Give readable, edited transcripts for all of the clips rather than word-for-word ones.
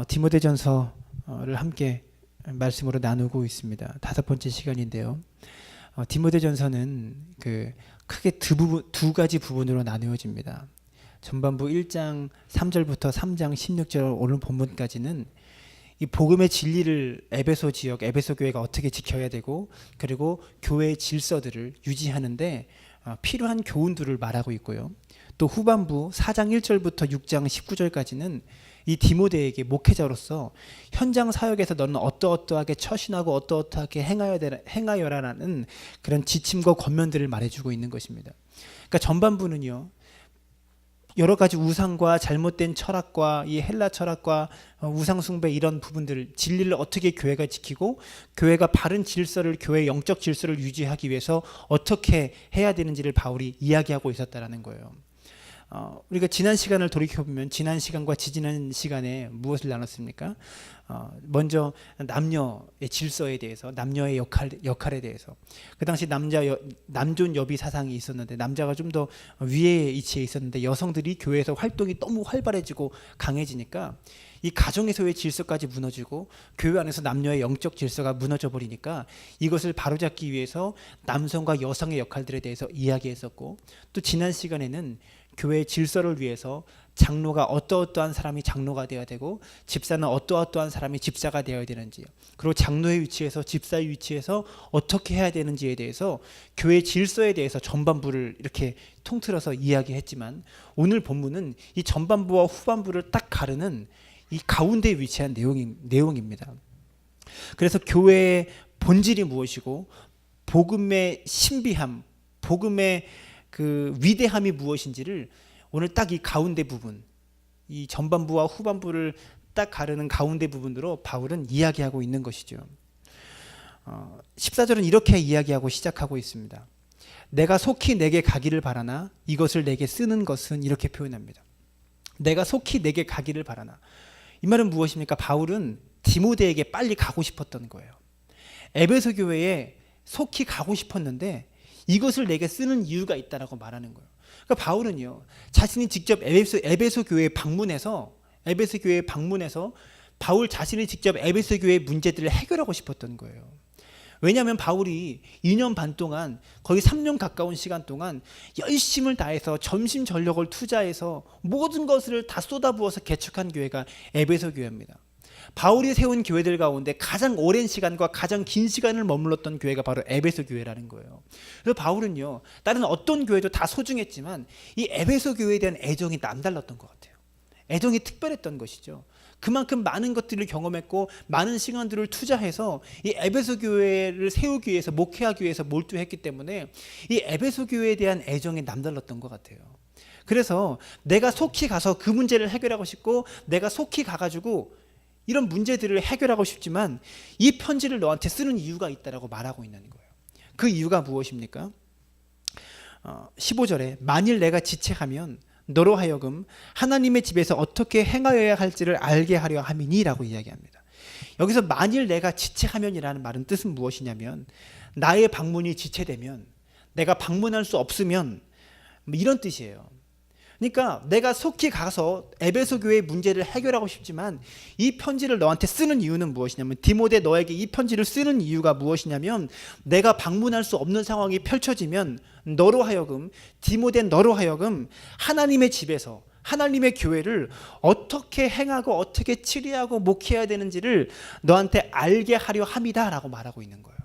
디모데전서를 함께 말씀으로 나누고 있습니다. 5번째 시간인데요. 디모데전서는 크게 두 가지 부분으로 나누어집니다. 전반부 1장 3절부터 3장 16절 오늘 본문까지는 이 복음의 진리를 에베소 지역, 에베소 교회가 어떻게 지켜야 되고, 그리고 교회의 질서들을 유지하는데 필요한 교훈들을 말하고 있고요. 또 후반부 4장 1절부터 6장 19절까지는 이 디모데에게 목회자로서 현장 사역에서 너는 어떠어떠하게 처신하고 어떠어떠하게 행하여라라는 그런 지침과 권면들을 말해주고 있는 것입니다. 그러니까 전반부는요, 여러 가지 우상과 잘못된 철학과 이 헬라 철학과 우상 숭배 이런 부분들, 진리를 어떻게 교회가 지키고 교회가 바른 질서를, 교회의 영적 질서를 유지하기 위해서 어떻게 해야 되는지를 바울이 이야기하고 있었다라는 거예요. 우리가 지난 시간을 돌이켜보면 지난 시간과 지지난 시간에 무엇을 나눴습니까? 먼저 남녀의 질서에 대해서, 남녀의 역할에 대해서. 그 당시 남존 여비 사상이 있었는데 남자가 좀 더 위에 위치해 있었는데 여성들이 교회에서 활동이 너무 활발해지고 강해지니까 이 가정에서의 질서까지 무너지고 교회 안에서 남녀의 영적 질서가 무너져 버리니까 이것을 바로잡기 위해서 남성과 여성의 역할들에 대해서 이야기했었고, 또 지난 시간에는 교회의 질서를 위해서 장로가 어떠어떠한 사람이 장로가 되어야 되고 집사는 어떠어떠한 사람이 집사가 되어야 되는지, 그리고 장로의 위치에서 집사의 위치에서 어떻게 해야 되는지에 대해서 교회 질서에 대해서 전반부를 이렇게 통틀어서 이야기했지만, 오늘 본문은 이 전반부와 후반부를 딱 가르는 이 가운데에 위치한 내용입니다. 그래서 교회의 본질이 무엇이고 복음의 신비함, 복음의 그 위대함이 무엇인지를 오늘 딱 이 가운데 부분, 이 전반부와 후반부를 딱 가르는 가운데 부분으로 바울은 이야기하고 있는 것이죠. 14절은 이렇게 이야기하고 시작하고 있습니다. 내가 속히 내게 가기를 바라나 이것을 내게 쓰는 것은, 이렇게 표현합니다. 내가 속히 내게 가기를 바라나. 이 말은 무엇입니까? 바울은 디모데에게 빨리 가고 싶었던 거예요. 에베소 교회에 속히 가고 싶었는데 이것을 내게 쓰는 이유가 있다라고 말하는 거예요. 그러니까 바울은요, 자신이 직접 에베소 교회에 방문해서 바울 자신이 직접 에베소 교회의 문제들을 해결하고 싶었던 거예요. 왜냐하면 바울이 2년 반 동안, 거의 3년 가까운 시간 동안 열심을 다해서 점심 전력을 투자해서 모든 것을 다 쏟아부어서 개척한 교회가 에베소 교회입니다. 바울이 세운 교회들 가운데 가장 오랜 시간과 가장 긴 시간을 머물렀던 교회가 바로 에베소 교회라는 거예요. 그래서 바울은요, 다른 어떤 교회도 다 소중했지만 이 에베소 교회에 대한 애정이 남달랐던 것 같아요. 애정이 특별했던 것이죠. 그만큼 많은 것들을 경험했고 많은 시간들을 투자해서 이 에베소 교회를 세우기 위해서, 목회하기 위해서 몰두했기 때문에 이 에베소 교회에 대한 애정이 남달랐던 것 같아요. 그래서 내가 속히 가서 그 문제를 해결하고 싶고, 내가 속히 가가지고 이런 문제들을 해결하고 싶지만 이 편지를 너한테 쓰는 이유가 있다라고 말하고 있는 거예요. 그 이유가 무엇입니까? 15절에 만일 내가 지체하면 너로 하여금 하나님의 집에서 어떻게 행하여야 할지를 알게 하려 함이니라고 이야기합니다. 여기서 만일 내가 지체하면이라는 말은 뜻은 무엇이냐면, 나의 방문이 지체되면, 내가 방문할 수 없으면, 이런 뜻이에요. 그러니까 내가 속히 가서 에베소 교회의 문제를 해결하고 싶지만 이 편지를 너한테 쓰는 이유는 무엇이냐면, 디모데 너에게 이 편지를 쓰는 이유가 무엇이냐면, 내가 방문할 수 없는 상황이 펼쳐지면 너로 하여금, 디모데 너로 하여금 하나님의 집에서, 하나님의 교회를 어떻게 행하고 어떻게 치리하고 목회해야 되는지를 너한테 알게 하려 함이다 라고 말하고 있는 거예요.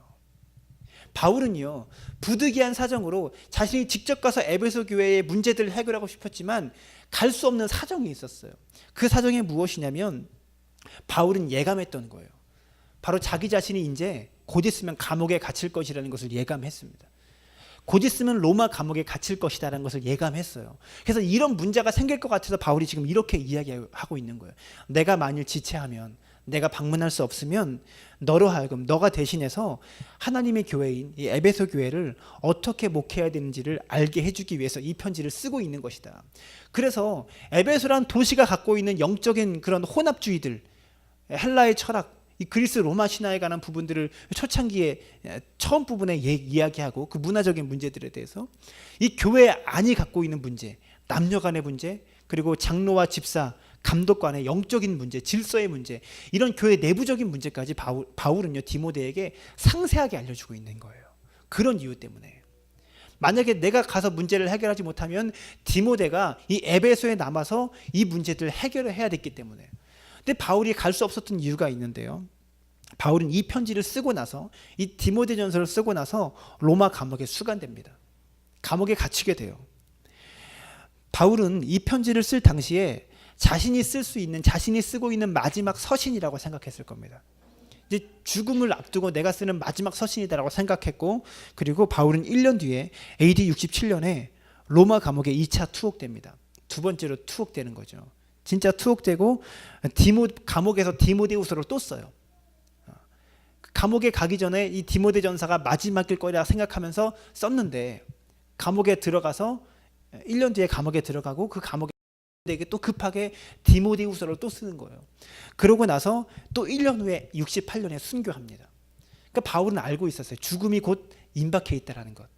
바울은요, 부득이한 사정으로 자신이 직접 가서 에베소 교회의 문제들을 해결하고 싶었지만 갈 수 없는 사정이 있었어요. 그 사정이 무엇이냐면, 바울은 예감했던 거예요. 바로 자기 자신이 이제 곧 있으면 감옥에 갇힐 것이라는 것을 예감했습니다. 곧 있으면 로마 감옥에 갇힐 것이다라는 것을 예감했어요. 그래서 이런 문제가 생길 것 같아서 바울이 지금 이렇게 이야기하고 있는 거예요. 내가 만일 지체하면, 내가 방문할 수 없으면 너로 하여금, 너가 대신해서 하나님의 교회인 이 에베소 교회를 어떻게 목회해야 되는지를 알게 해주기 위해서 이 편지를 쓰고 있는 것이다. 그래서 에베소란 도시가 갖고 있는 영적인 그런 혼합주의들, 헬라의 철학, 이 그리스 로마 신화에 관한 부분들을 초창기에 처음 부분에 이야기하고, 그 문화적인 문제들에 대해서 이 교회 안이 갖고 있는 문제, 남녀 간의 문제, 그리고 장로와 집사, 감독관의 영적인 문제, 질서의 문제, 이런 교회 내부적인 문제까지 바울은요 디모데에게 상세하게 알려주고 있는 거예요. 그런 이유 때문에 만약에 내가 가서 문제를 해결하지 못하면 디모데가 이 에베소에 남아서 이 문제들을 해결을 해야 됐기 때문에. 근데 바울이 갈 수 없었던 이유가 있는데요. 바울은 이 편지를 쓰고 나서, 이 디모데전서를 쓰고 나서 로마 감옥에 수감됩니다. 감옥에 갇히게 돼요. 바울은 이 편지를 쓸 당시에 자신이 쓰고 있는 마지막 서신이라고 생각했을 겁니다. 이제 죽음을 앞두고 내가 쓰는 마지막 서신이다라고 생각했고, 그리고 바울은 1년 뒤에 AD 67년에 로마 감옥에 2차 투옥됩니다. 두 번째로 투옥되는 거죠. 진짜 투옥되고 감옥에서 디모데후서를 또 써요. 감옥에 가기 전에 이 디모데 전사가 마지막일 거라 생각하면서 썼는데, 감옥에 들어가서 1년 뒤에 감옥에 들어가고 그 감옥에 또 급하게 디모데후서를 또 쓰는 거예요. 그러고 나서 또 1년 후에 68년에 순교합니다. 그러니까 바울은 알고 있었어요. 죽음이 곧 임박해 있다는 것.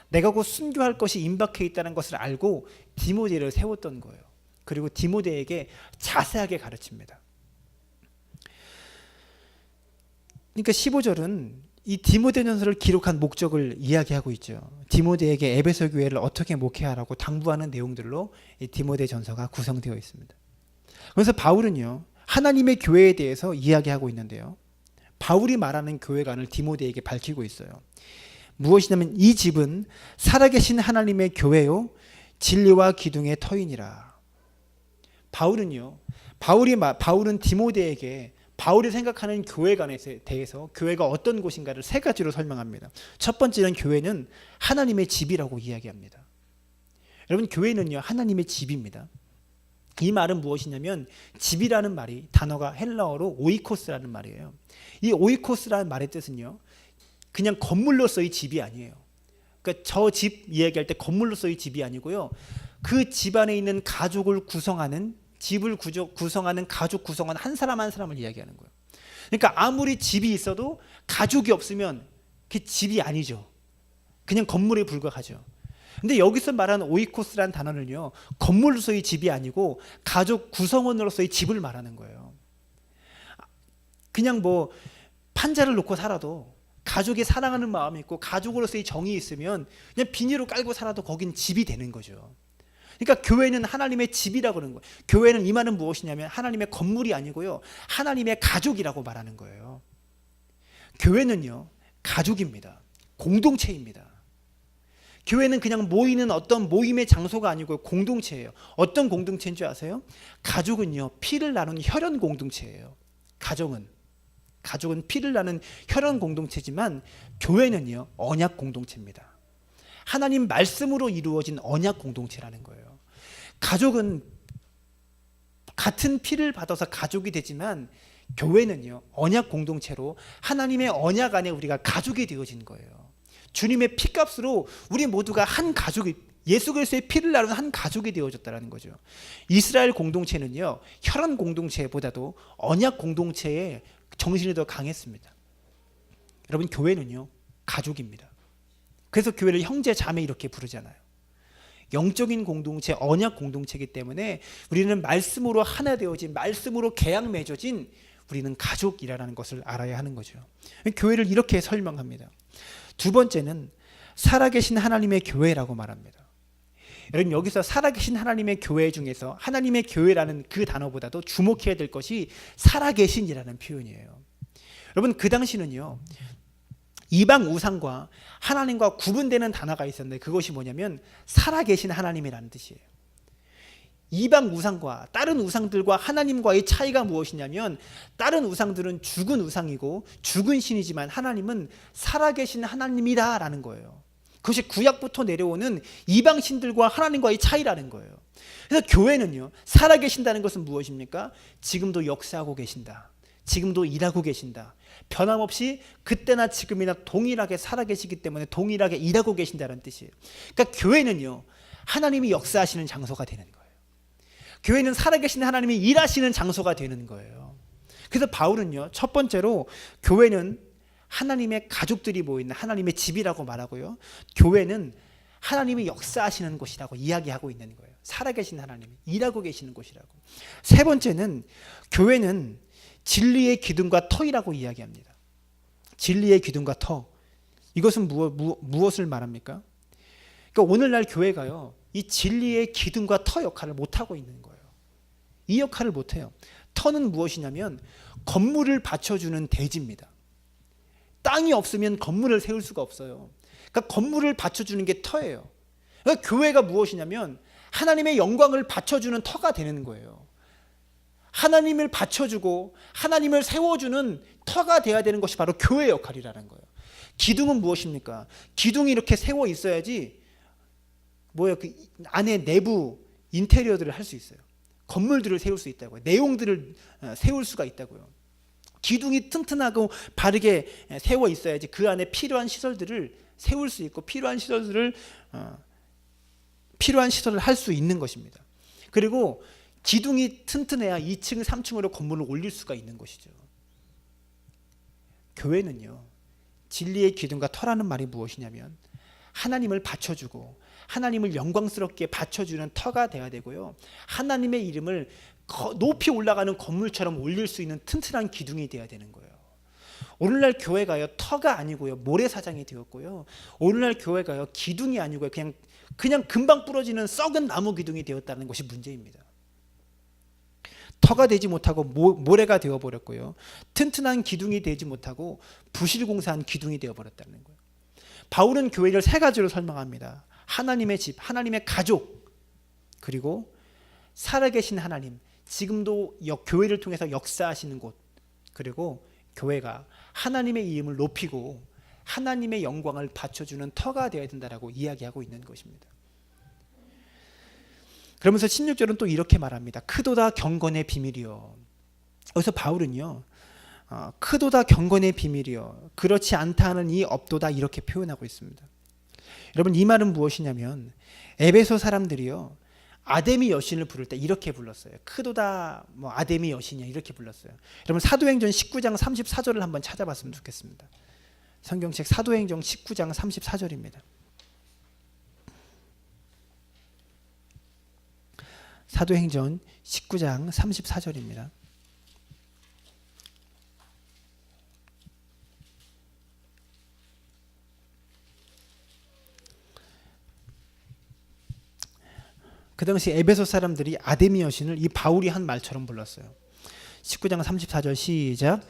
내가 곧 순교할 것이 임박해 있다는 것을 알고 디모데를 세웠던 거예요. 그리고 디모데에게 자세하게 가르칩니다. 그러니까 15절은 이 디모데전서를 기록한 목적을 이야기하고 있죠. 디모데에게 에베소 교회를 어떻게 목회하라고 당부하는 내용들로 이 디모데전서가 구성되어 있습니다. 그래서 바울은요 하나님의 교회에 대해서 이야기하고 있는데요, 바울이 말하는 교회관을 디모데에게 밝히고 있어요. 무엇이냐면 이 집은 살아계신 하나님의 교회요 진리와 기둥의 터이니라. 바울은 디모데에게 바울이 생각하는 교회관에 대해서 교회가 어떤 곳인가를 세 가지로 설명합니다. 첫 번째는 교회는 하나님의 집이라고 이야기합니다. 여러분, 교회는요 하나님의 집입니다. 이 말은 무엇이냐면, 집이라는 말이 단어가 헬라어로 오이코스라는 말이에요. 이 오이코스라는 말의 뜻은요 그냥 건물로서의 집이 아니에요. 그러니까 저 집 이야기할 때 건물로서의 집이 아니고요, 그 집 안에 있는 가족을 구성하는, 집을 구성하는 가족 구성원 한 사람 한 사람을 이야기하는 거예요. 그러니까 아무리 집이 있어도 가족이 없으면 그게 집이 아니죠. 그냥 건물에 불과하죠. 근데 여기서 말하는 오이코스라는 단어는요 건물로서의 집이 아니고 가족 구성원으로서의 집을 말하는 거예요. 그냥 뭐 판자를 놓고 살아도 가족이 사랑하는 마음이 있고 가족으로서의 정이 있으면 그냥 비닐로 깔고 살아도 거긴 집이 되는 거죠. 그러니까 교회는 하나님의 집이라고 그러는 거예요. 교회는 이 말은 무엇이냐면 하나님의 건물이 아니고요 하나님의 가족이라고 말하는 거예요. 교회는요 가족입니다. 공동체입니다. 교회는 그냥 모이는 어떤 모임의 장소가 아니고 공동체예요. 어떤 공동체인 줄 아세요? 가족은요 피를 나눈 혈연 공동체예요. 가족은 피를 나눈 혈연 공동체지만 교회는요 언약 공동체입니다. 하나님 말씀으로 이루어진 언약 공동체라는 거예요. 가족은 같은 피를 받아서 가족이 되지만 교회는요 언약 공동체로 하나님의 언약 안에 우리가 가족이 되어진 거예요. 주님의 피값으로 우리 모두가 한 가족이, 예수 그리스도의 피를 나눈 한 가족이 되어졌다는 거죠. 이스라엘 공동체는요 혈연 공동체보다도 언약 공동체의 정신이 더 강했습니다. 여러분, 교회는요 가족입니다. 그래서 교회를 형제 자매 이렇게 부르잖아요. 영적인 공동체, 언약 공동체이기 때문에 우리는 말씀으로 하나 되어진, 말씀으로 계약 맺어진 우리는 가족이라는 것을 알아야 하는 거죠. 교회를 이렇게 설명합니다. 두 번째는 살아계신 하나님의 교회라고 말합니다. 여러분, 여기서 살아계신 하나님의 교회 중에서 하나님의 교회라는 그 단어보다도 주목해야 될 것이 살아계신이라는 표현이에요. 여러분, 그 당시는요 이방 우상과 하나님과 구분되는 단어가 있었는데 그것이 뭐냐면 살아계신 하나님이라는 뜻이에요. 이방 우상과 다른 우상들과 하나님과의 차이가 무엇이냐면, 다른 우상들은 죽은 우상이고 죽은 신이지만 하나님은 살아계신 하나님이다라는 거예요. 그것이 구약부터 내려오는 이방 신들과 하나님과의 차이라는 거예요. 그래서 교회는요 살아계신다는 것은 무엇입니까? 지금도 역사하고 계신다, 지금도 일하고 계신다, 변함없이 그때나 지금이나 동일하게 살아계시기 때문에 동일하게 일하고 계신다는 뜻이에요. 그러니까 교회는요 하나님이 역사하시는 장소가 되는 거예요. 교회는 살아계신 하나님이 일하시는 장소가 되는 거예요. 그래서 바울은요 첫 번째로 교회는 하나님의 가족들이 모이는 하나님의 집이라고 말하고요, 교회는 하나님이 역사하시는 곳이라고 이야기하고 있는 거예요. 살아계신 하나님, 일하고 계시는 곳이라고. 세 번째는 교회는 진리의 기둥과 터이라고 이야기합니다. 진리의 기둥과 터. 이것은 무엇을 말합니까? 그러니까 오늘날 교회가요, 이 진리의 기둥과 터 역할을 못하고 있는 거예요. 이 역할을 못해요. 터는 무엇이냐면 건물을 받쳐주는 대지입니다. 땅이 없으면 건물을 세울 수가 없어요. 그러니까 건물을 받쳐주는 게 터예요. 그러니까 교회가 무엇이냐면 하나님의 영광을 받쳐주는 터가 되는 거예요. 하나님을 받쳐주고 하나님을 세워주는 터가 돼야 되는 것이 바로 교회 역할이라는 거예요. 기둥은 무엇입니까? 기둥이 이렇게 세워 있어야지 그 안에 내부 인테리어들을 할 수 있어요. 건물들을 세울 수 있다고요. 내용들을 세울 수가 있다고요. 기둥이 튼튼하고 바르게 세워 있어야지 그 안에 필요한 시설들을 세울 수 있고 필요한 시설을 할 수 있는 것입니다. 그리고 기둥이 튼튼해야 2층, 3층으로 건물을 올릴 수가 있는 것이죠. 교회는요, 진리의 기둥과 터라는 말이 무엇이냐면 하나님을 받쳐주고 하나님을 영광스럽게 받쳐주는 터가 돼야 되고요, 하나님의 이름을 높이 올라가는 건물처럼 올릴 수 있는 튼튼한 기둥이 돼야 되는 거예요. 오늘날 교회가요, 터가 아니고요, 모래사장이 되었고요, 오늘날 교회가요, 기둥이 아니고요, 그냥 금방 부러지는 썩은 나무 기둥이 되었다는 것이 문제입니다. 터가 되지 못하고 모래가 되어버렸고요, 튼튼한 기둥이 되지 못하고 부실공사한 기둥이 되어버렸다는 거예요. 바울은 교회를 세 가지로 설명합니다. 하나님의 집, 하나님의 가족, 그리고 살아계신 하나님, 지금도 교회를 통해서 역사하시는 곳, 그리고 교회가 하나님의 이름을 높이고 하나님의 영광을 받쳐주는 터가 되어야 된다라고 이야기하고 있는 것입니다. 그러면서 16절은 또 이렇게 말합니다. 크도다 경건의 비밀이요. 여기서 바울은요, 크도다 경건의 비밀이요, 그렇지 않다 하는 이 없도다, 이렇게 표현하고 있습니다. 여러분, 이 말은 무엇이냐면 에베소 사람들이요, 아데미 여신을 부를 때 이렇게 불렀어요. 크도다 아데미 여신이야, 이렇게 불렀어요. 여러분, 사도행전 19장 34절을 한번 찾아봤으면 좋겠습니다. 성경책 사도행전 19장 34절입니다. 사도행전 19장 34절입니다. 그 당시 에베소 사람들이 아데미 여신을 이 바울이 한 말처럼 불렀어요. 19장 34절 시작.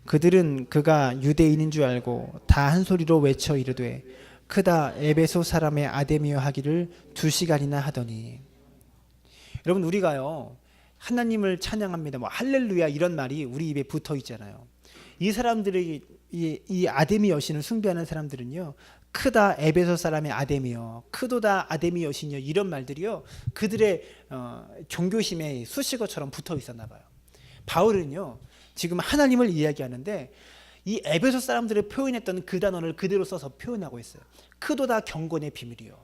그들은 그가 유대인인 줄 알고 다 한 소리로 외쳐 이르되 크다 에베소 사람의 아데미여 하기를 2시간이나 하더니. 여러분, 우리가요, 하나님을 찬양합니다, 할렐루야, 이런 말이 우리 입에 붙어 있잖아요. 이 사람들이 이 아데미 여신을 숭배하는 사람들은요, 크다 에베소 사람의 아데미여, 크도다 아데미 여신이여, 이런 말들이요, 그들의 종교심의 수식어처럼 붙어 있었나 봐요. 바울은요, 지금 하나님을 이야기하는데 이 에베소 사람들이 표현했던 그 단어를 그대로 써서 표현하고 있어요. 크도다 경건의 비밀이요,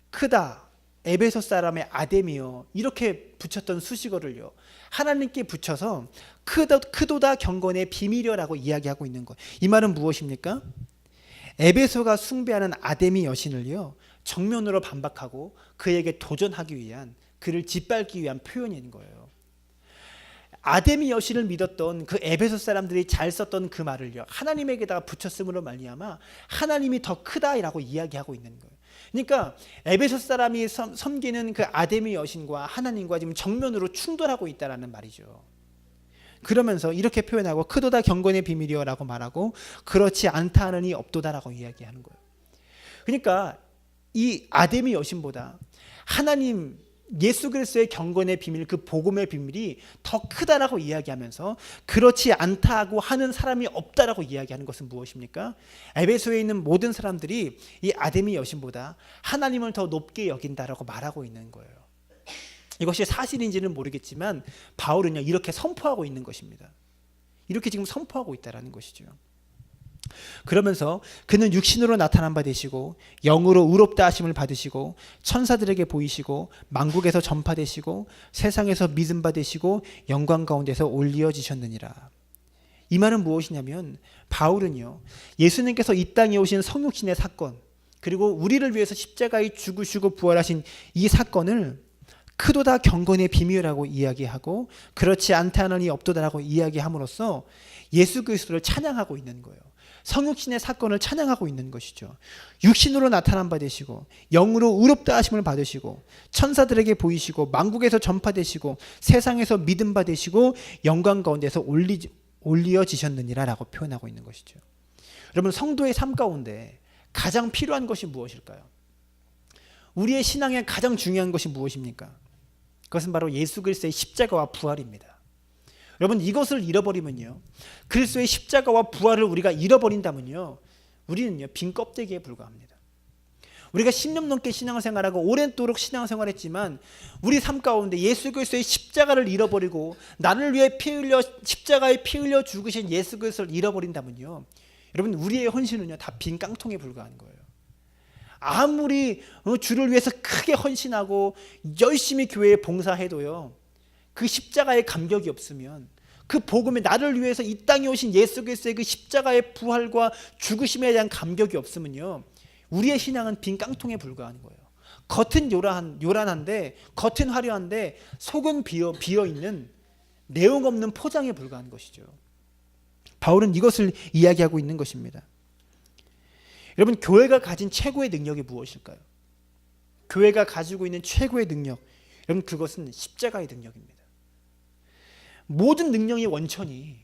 크다 에베소 사람의 아데미여, 이렇게 붙였던 수식어를요, 하나님께 붙여서 크도다 경건의 비밀이여라고 이야기하고 있는 거예요. 이 말은 무엇입니까? 에베소가 숭배하는 아데미 여신을요, 정면으로 반박하고 그에게 도전하기 위한, 그를 짓밟기 위한 표현인 거예요. 아데미 여신을 믿었던 그 에베소 사람들이 잘 썼던 그 말을요, 하나님에게다가 붙였음으로 말미암아 하나님이 더 크다라고 이야기하고 있는 거예요. 그러니까 에베소 사람이 섬기는 그 아데미 여신과 하나님과 지금 정면으로 충돌하고 있다라는 말이죠. 그러면서 이렇게 표현하고 크도다 경건의 비밀이여라고 말하고 그렇지 않다 하느니 없도다라고 이야기하는 거예요. 그러니까 이 아데미 여신보다 하나님 예수 그리스도의 경건의 비밀, 그 복음의 비밀이 더 크다라고 이야기하면서 그렇지 않다고 하는 사람이 없다라고 이야기하는 것은 무엇입니까? 에베소에 있는 모든 사람들이 이 아데미 여신보다 하나님을 더 높게 여긴다라고 말하고 있는 거예요. 이것이 사실인지는 모르겠지만 바울은요, 이렇게 선포하고 있는 것입니다. 이렇게 지금 선포하고 있다라는 것이죠. 그러면서 그는 육신으로 나타난 바 되시고 영으로 의롭다 하심을 받으시고 천사들에게 보이시고 만국에서 전파되시고 세상에서 믿음 받으시고 영광 가운데서 올리어지셨느니라. 이 말은 무엇이냐면 바울은요, 예수님께서 이 땅에 오신 성육신의 사건, 그리고 우리를 위해서 십자가에 죽으시고 부활하신 이 사건을 크도다 경건의 비밀이라고 이야기하고 그렇지 않다 하느니 없도다라고 이야기함으로써 예수 그리스도를 찬양하고 있는 거예요. 성육신의 사건을 찬양하고 있는 것이죠. 육신으로 나타난 바 되시고 영으로 의롭다 하심을 받으시고 천사들에게 보이시고 만국에서 전파되시고 세상에서 믿음 받으시고 영광 가운데서 올리어지셨느니라 라고 표현하고 있는 것이죠. 여러분, 성도의 삶 가운데 가장 필요한 것이 무엇일까요? 우리의 신앙에 가장 중요한 것이 무엇입니까? 그것은 바로 예수 그리스도의 십자가와 부활입니다. 여러분, 이것을 잃어버리면요, 그리스도의 십자가와 부활을 우리가 잃어버린다면요, 우리는요 빈 껍데기에 불과합니다. 우리가 10년 넘게 신앙생활하고 오랜도록 신앙생활했지만 우리 삶 가운데 예수 그리스도의 십자가를 잃어버리고 나를 위해 십자가에 피 흘려 죽으신 예수 그리스도를 잃어버린다면요, 여러분, 우리의 헌신은요 다 빈 깡통에 불과한 거예요. 아무리 주를 위해서 크게 헌신하고 열심히 교회에 봉사해도요, 그 십자가의 감격이 없으면, 그 복음에 나를 위해서 이 땅에 오신 예수 그리스도의 그 십자가의 부활과 죽으심에 대한 감격이 없으면요, 우리의 신앙은 빈 깡통에 불과한 거예요. 겉은 요란한데, 겉은 화려한데 속은 비어있는 내용 없는 포장에 불과한 것이죠. 바울은 이것을 이야기하고 있는 것입니다. 여러분, 교회가 가진 최고의 능력이 무엇일까요? 교회가 가지고 있는 최고의 능력, 여러분, 그것은 십자가의 능력입니다. 모든 능력의 원천이,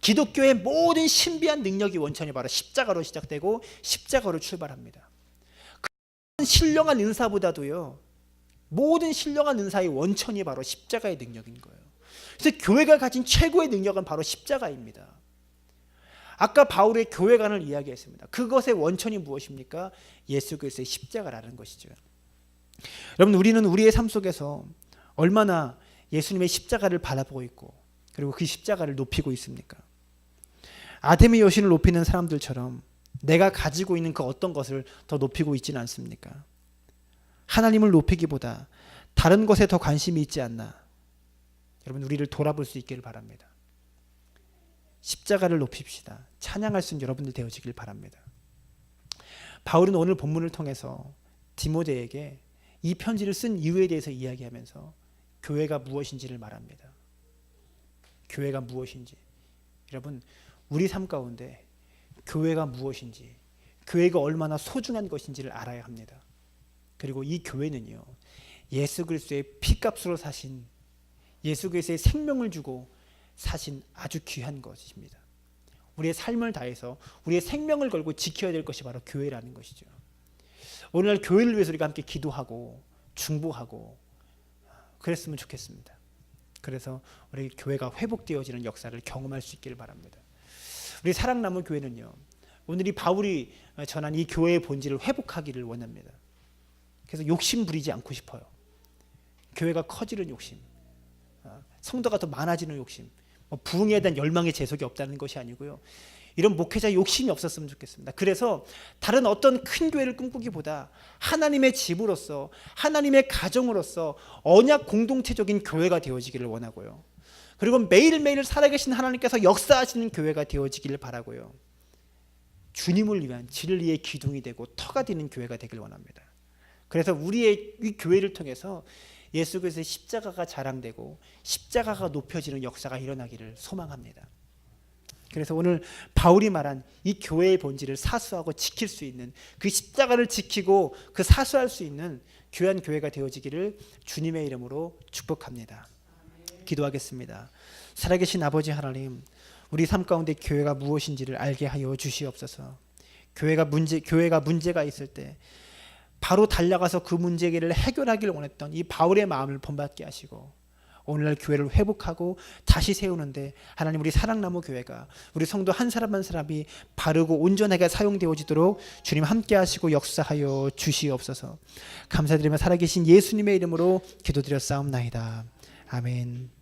기독교의 모든 신비한 능력이 원천이 바로 십자가로 시작되고 십자가로 출발합니다. 신령한 은사보다도요, 모든 신령한 은사의 원천이 바로 십자가의 능력인 거예요. 그래서 교회가 가진 최고의 능력은 바로 십자가입니다. 아까 바울의 교회관을 이야기했습니다. 그것의 원천이 무엇입니까? 예수 그리스도의 십자가라는 것이죠. 여러분, 우리는 우리의 삶 속에서 얼마나 예수님의 십자가를 바라보고 있고 그리고 그 십자가를 높이고 있습니까? 아담의 여신을 높이는 사람들처럼 내가 가지고 있는 그 어떤 것을 더 높이고 있지는 않습니까? 하나님을 높이기보다 다른 것에 더 관심이 있지 않나? 여러분, 우리를 돌아볼 수 있기를 바랍니다. 십자가를 높입시다. 찬양할 수 있는 여러분들 되어지길 바랍니다. 바울은 오늘 본문을 통해서 디모데에게 이 편지를 쓴 이유에 대해서 이야기하면서 교회가 무엇인지를 말합니다. 교회가 무엇인지, 여러분, 우리 삶 가운데 교회가 무엇인지, 교회가 얼마나 소중한 것인지를 알아야 합니다. 그리고 이 교회는요, 예수 그리스도의 피값으로 사신, 예수 그리스도의 생명을 주고 사신 아주 귀한 것입니다. 우리의 삶을 다해서 우리의 생명을 걸고 지켜야 될 것이 바로 교회라는 것이죠. 오늘날 교회를 위해서 우리가 함께 기도하고 중보하고 그랬으면 좋겠습니다. 그래서 우리 교회가 회복되어지는 역사를 경험할 수 있기를 바랍니다. 우리 사랑나무 교회는요, 오늘 이 바울이 전한 이 교회의 본질을 회복하기를 원합니다. 그래서 욕심 부리지 않고 싶어요. 교회가 커지는 욕심, 성도가 더 많아지는 욕심, 부흥에 대한 열망의 재석이 없다는 것이 아니고요, 이런 목회자의 욕심이 없었으면 좋겠습니다. 그래서 다른 어떤 큰 교회를 꿈꾸기보다 하나님의 집으로서, 하나님의 가정으로서 언약 공동체적인 교회가 되어지기를 원하고요, 그리고 매일매일 살아계신 하나님께서 역사하시는 교회가 되어지기를 바라고요, 주님을 위한 진리의 기둥이 되고 터가 되는 교회가 되길 원합니다. 그래서 우리의 이 교회를 통해서 예수 그리스도의 십자가가 자랑되고 십자가가 높여지는 역사가 일어나기를 소망합니다. 그래서 오늘 바울이 말한 이 교회의 본질을 사수하고 지킬 수 있는, 그 십자가를 지키고 그 사수할 수 있는 귀한 교회가 되어지기를 주님의 이름으로 축복합니다. 기도하겠습니다. 살아계신 아버지 하나님, 우리 삶 가운데 교회가 무엇인지를 알게 하여 주시옵소서. 교회가 문제가 있을 때 바로 달려가서 그 문제를 해결하기를 원했던 이 바울의 마음을 본받게 하시고 오늘날 교회를 회복하고 다시 세우는데 하나님, 우리 사랑나무 교회가, 우리 성도 한 사람 한 사람이 바르고 온전하게 사용되어지도록 주님 함께 하시고 역사하여 주시옵소서. 감사드리며 살아계신 예수님의 이름으로 기도드렸사옵나이다. 아멘.